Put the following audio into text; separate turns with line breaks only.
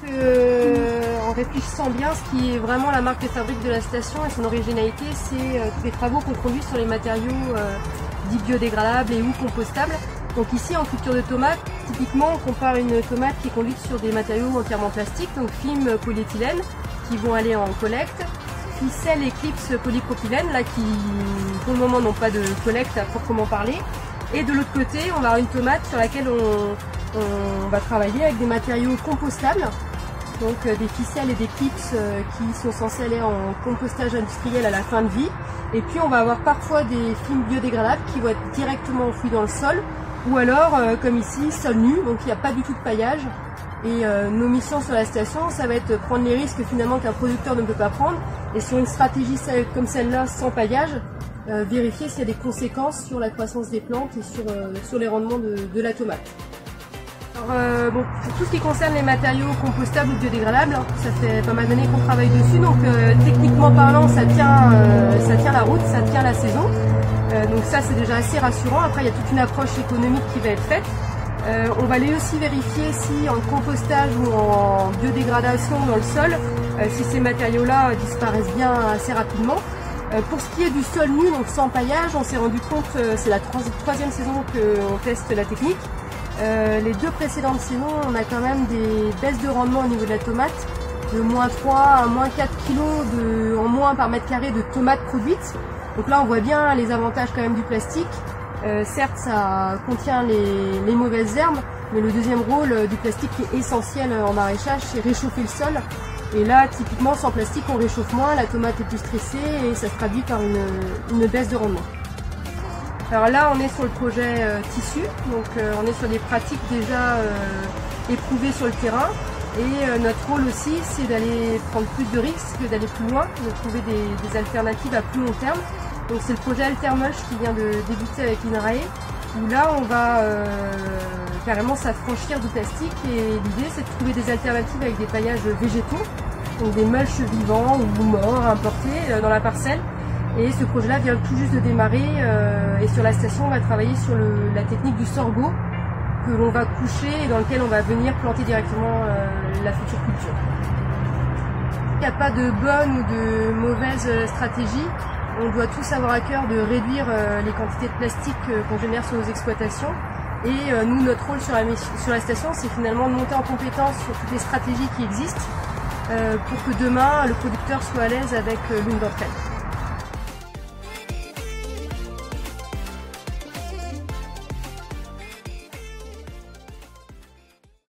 En réfléchissant bien, ce qui est vraiment la marque de fabrique de la station et son originalité, c'est tous les travaux qu'on conduit sur les matériaux dits biodégradables et ou compostables. Donc ici, en culture de tomates, typiquement, on compare une tomate qui est conduite sur des matériaux entièrement plastiques, donc film polyéthylène, qui vont aller en collecte, ficelle et clips polypropylène, là qui pour le moment n'ont pas de collecte à proprement parler. Et de l'autre côté, on va avoir une tomate sur laquelle on va travailler avec des matériaux compostables, donc des ficelles et des clips qui sont censés aller en compostage industriel à la fin de vie. Et puis on va avoir parfois des films biodégradables qui vont être directement enfouis dans le sol, ou alors comme ici, sol nu, donc il n'y a pas du tout de paillage. Et nos missions sur la station, ça va être prendre les risques finalement qu'un producteur ne peut pas prendre, et sur une stratégie comme celle-là, sans paillage, vérifier s'il y a des conséquences sur la croissance des plantes et sur les rendements de la tomate. Alors, bon, pour tout ce qui concerne les matériaux compostables ou biodégradables, ça fait pas mal d'années qu'on travaille dessus, donc techniquement parlant, ça tient la route, ça tient la saison. Donc ça, c'est déjà assez rassurant. Après, il y a toute une approche économique qui va être faite. On va aller aussi vérifier si en compostage ou en biodégradation dans le sol, si ces matériaux-là disparaissent bien assez rapidement. Pour ce qui est du sol nu, donc sans paillage, on s'est rendu compte, c'est la troisième saison qu'on teste la technique. Les deux précédentes saisons, on a quand même des baisses de rendement au niveau de la tomate, de -3 à -4 kg en moins par mètre carré de tomates produites. Donc là, on voit bien les avantages quand même du plastique. Certes, ça contient les mauvaises herbes, mais le deuxième rôle du plastique qui est essentiel en maraîchage, c'est réchauffer le sol. Et là, typiquement, sans plastique, on réchauffe moins, la tomate est plus stressée et ça se traduit par une baisse de rendement. Alors là, on est sur le projet tissu, donc on est sur des pratiques déjà éprouvées sur le terrain. Et notre rôle aussi, c'est d'aller prendre plus de risques, d'aller plus loin, de trouver des alternatives à plus long terme. Donc c'est le projet Altermulch qui vient de débuter avec l'INRAE, où là on va carrément s'affranchir du plastique, et l'idée c'est de trouver des alternatives avec des paillages végétaux, donc des mulches vivants ou morts importés dans la parcelle. Et ce projet-là vient tout juste de démarrer, et sur la station on va travailler sur la technique du sorgho que l'on va coucher et dans lequel on va venir planter directement la future culture. Il n'y a pas de bonne ou de mauvaise stratégie. On doit tous avoir à cœur de réduire les quantités de plastique qu'on génère sur nos exploitations. Et nous, notre rôle sur la station, c'est finalement de monter en compétence sur toutes les stratégies qui existent pour que demain, le producteur soit à l'aise avec l'une d'entre elles.